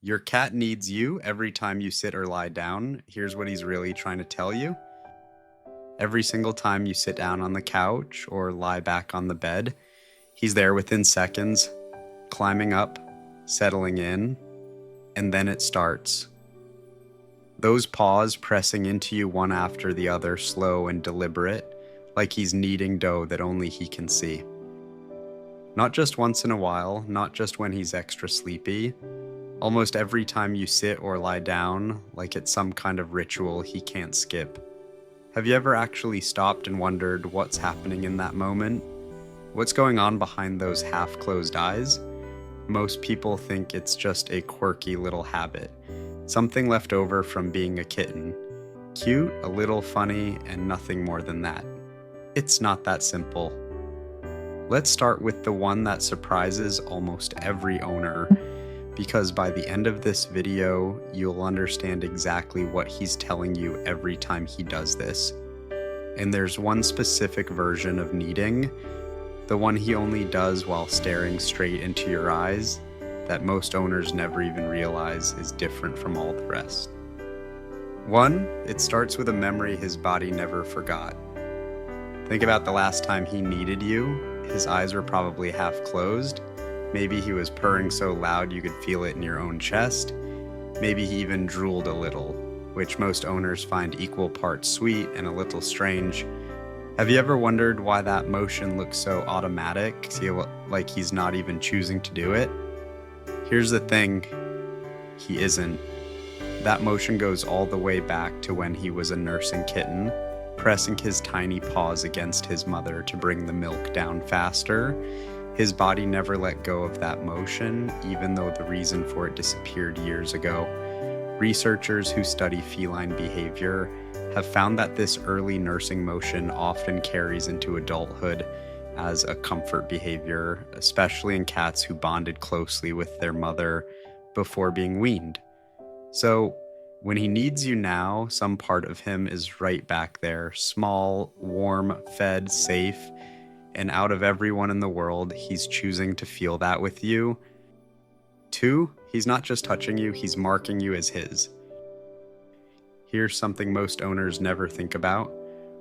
Your cat needs you every time you sit or lie down. Here's what he's really trying to tell you. Every single time you sit down on the couch or lie back on the bed, he's there within seconds, climbing up, settling in, and then it starts. Those paws pressing into you one after the other, slow and deliberate, like he's kneading dough that only he can see. Not just once in a while, not just when he's extra sleepy. Almost every time you sit or lie down, like it's some kind of ritual he can't skip. Have you ever actually stopped and wondered what's happening in that moment? What's going on behind those half-closed eyes? Most people think it's just a quirky little habit, something left over from being a kitten. Cute, a little funny, and nothing more than that. It's not that simple. Let's start with the one that surprises almost every owner, because by the end of this video, you'll understand exactly what he's telling you every time he does this. And there's one specific version of kneading, the one he only does while staring straight into your eyes, that most owners never even realize is different from all the rest. 1, it starts with a memory his body never forgot. Think about the last time he kneaded you. His eyes were probably half closed. Maybe he was purring so loud you could feel it in your own chest. Maybe he even drooled a little, which most owners find equal parts sweet and a little strange. Have you ever wondered why that motion looks so automatic, like he's not even choosing to do it? Here's the thing, he isn't. That motion goes all the way back to when he was a nursing kitten, pressing his tiny paws against his mother to bring the milk down faster. His body never let go of that motion, even though the reason for it disappeared years ago. Researchers who study feline behavior have found that this early nursing motion often carries into adulthood as a comfort behavior, especially in cats who bonded closely with their mother before being weaned. So, when he needs you now, some part of him is right back there, small, warm, fed, safe, and out of everyone in the world, he's choosing to feel that with you. 2, he's not just touching you, he's marking you as his. Here's something most owners never think about.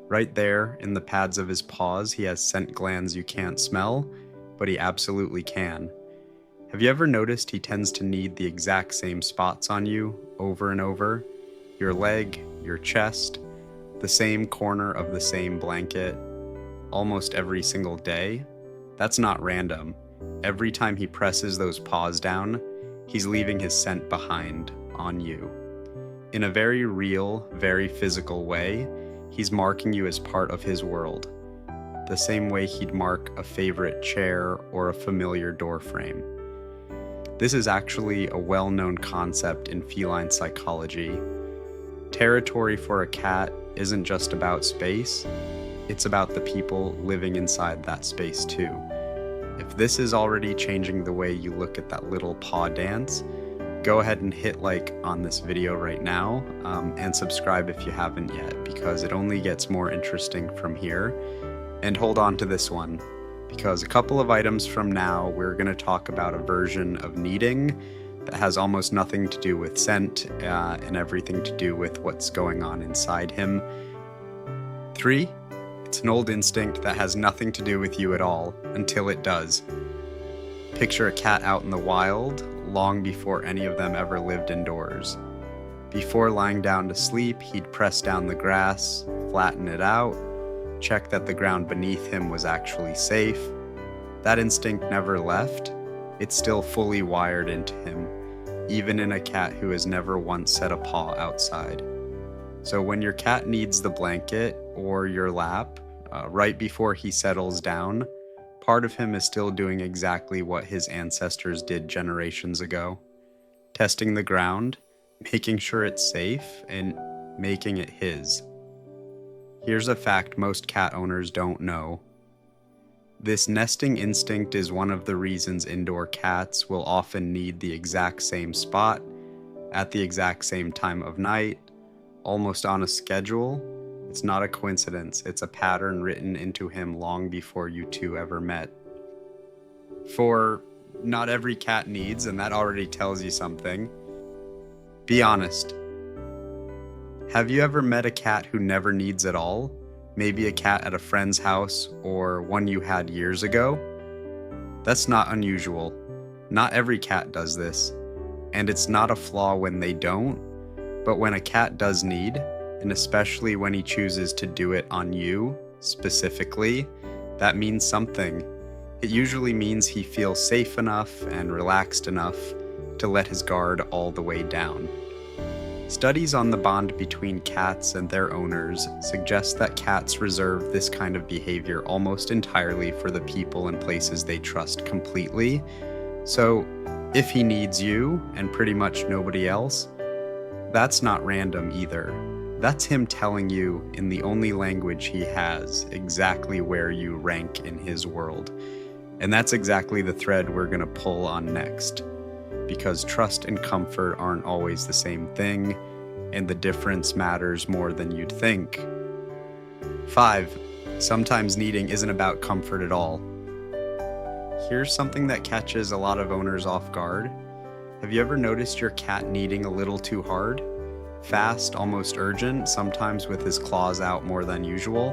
Right there, in the pads of his paws, he has scent glands you can't smell, but he absolutely can. Have you ever noticed he tends to knead the exact same spots on you, over and over? Your leg, your chest, the same corner of the same blanket, almost every single day? That's not random. Every time he presses those paws down, he's leaving his scent behind on you. In a very real, very physical way, he's marking you as part of his world, the same way he'd mark a favorite chair or a familiar door frame. This is actually a well-known concept in feline psychology. Territory for a cat isn't just about space, it's about the people living inside that space too. If this is already changing the way you look at that little paw dance, go ahead and hit like on this video right now, and subscribe if you haven't yet, because it only gets more interesting from here. And hold on to this one, because a couple of items from now, we're going to talk about a version of kneading that has almost nothing to do with scent and everything to do with what's going on inside him. 3, it's an old instinct that has nothing to do with you at all, until it does. Picture a cat out in the wild, long before any of them ever lived indoors. Before lying down to sleep, he'd press down the grass, flatten it out, check that the ground beneath him was actually safe. That instinct never left. It's still fully wired into him, even in a cat who has never once set a paw outside. So when your cat needs the blanket or your lap, right before he settles down, part of him is still doing exactly what his ancestors did generations ago. Testing the ground, making sure it's safe, and making it his. Here's a fact most cat owners don't know. This nesting instinct is one of the reasons indoor cats will often need the exact same spot, at the exact same time of night, almost on a schedule. It's not a coincidence, it's a pattern written into him long before you two ever met. 4, not every cat needs, and that already tells you something. Be honest. Have you ever met a cat who never needs at all? Maybe a cat at a friend's house or one you had years ago? That's not unusual. Not every cat does this, and it's not a flaw when they don't, but when a cat does need, and especially when he chooses to do it on you, specifically, that means something. It usually means he feels safe enough and relaxed enough to let his guard all the way down. Studies on the bond between cats and their owners suggest that cats reserve this kind of behavior almost entirely for the people and places they trust completely. So, if he needs you and pretty much nobody else, that's not random either. That's him telling you in the only language he has exactly where you rank in his world. And that's exactly the thread we're going to pull on next. Because trust and comfort aren't always the same thing, and the difference matters more than you'd think. 5. Sometimes needing isn't about comfort at all. Here's something that catches a lot of owners off guard. Have you ever noticed your cat needing a little too hard? Fast, almost urgent, sometimes with his claws out more than usual?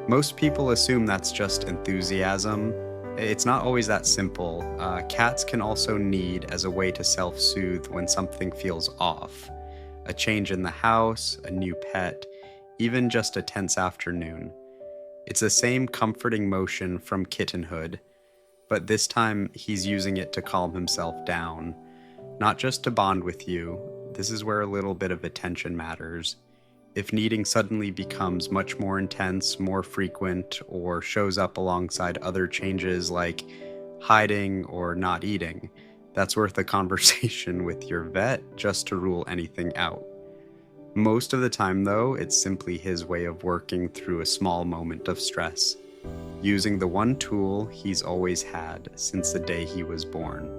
Most people assume that's just enthusiasm. It's not always that simple. Cats can also need as a way to self-soothe when something feels off. A change in the house, a new pet, even just a tense afternoon. It's the same comforting motion from kittenhood, but this time he's using it to calm himself down. Not just to bond with you. This is where a little bit of attention matters. If needing suddenly becomes much more intense, more frequent, or shows up alongside other changes like hiding or not eating, that's worth a conversation with your vet just to rule anything out. Most of the time, though, it's simply his way of working through a small moment of stress, using the one tool he's always had since the day he was born.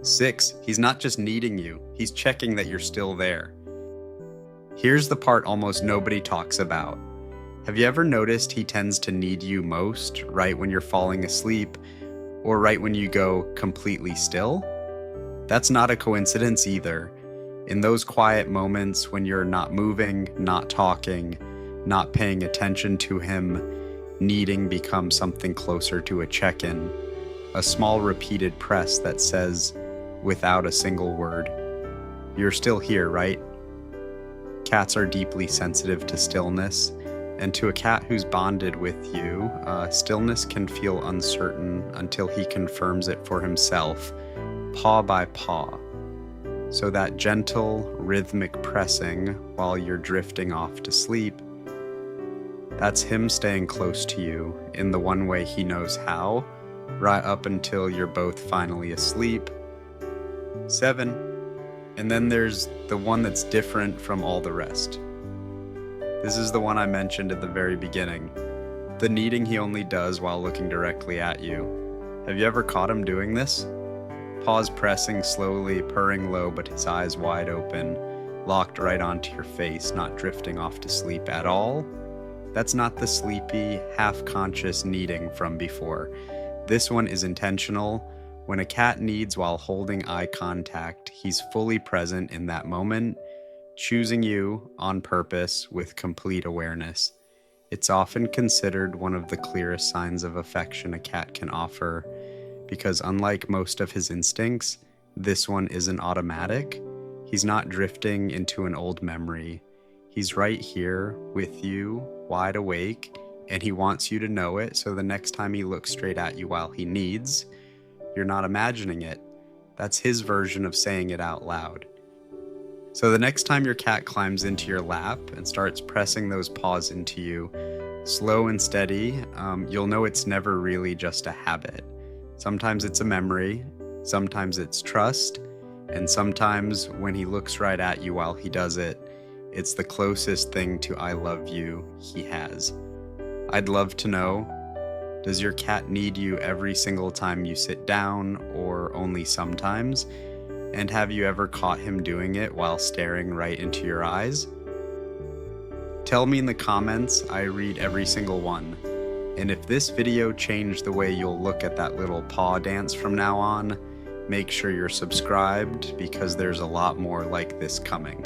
6. He's not just needing you, he's checking that you're still there. Here's the part almost nobody talks about. Have you ever noticed he tends to need you most right when you're falling asleep or right when you go completely still? That's not a coincidence either. In those quiet moments when you're not moving, not talking, not paying attention to him, needing becomes something closer to a check-in, a small repeated press that says, without a single word, "You're still here, right?" Cats are deeply sensitive to stillness, and to a cat who's bonded with you, stillness can feel uncertain until he confirms it for himself, paw by paw. So that gentle, rhythmic pressing while you're drifting off to sleep, that's him staying close to you in the one way he knows how, right up until you're both finally asleep. 7. And then there's the one that's different from all the rest. This is the one I mentioned at the very beginning. The kneading he only does while looking directly at you. Have you ever caught him doing this? Paws pressing slowly, purring low, but his eyes wide open, locked right onto your face, not drifting off to sleep at all? That's not the sleepy, half-conscious kneading from before. This one is intentional. When a cat needs while holding eye contact, he's fully present in that moment, choosing you on purpose with complete awareness. It's often considered one of the clearest signs of affection a cat can offer, because unlike most of his instincts, this one isn't automatic. He's not drifting into an old memory. He's right here with you, wide awake, and he wants you to know it, so the next time he looks straight at you while he needs, you're not imagining it. That's his version of saying it out loud. So the next time your cat climbs into your lap and starts pressing those paws into you, slow and steady, you'll know it's never really just a habit. Sometimes it's a memory, sometimes it's trust, and sometimes when he looks right at you while he does it, it's the closest thing to I love you he has. I'd love to know, does your cat need you every single time you sit down, or only sometimes? And have you ever caught him doing it while staring right into your eyes? Tell me in the comments, I read every single one. And if this video changed the way you'll look at that little paw dance from now on, Make sure you're subscribed because there's a lot more like this coming.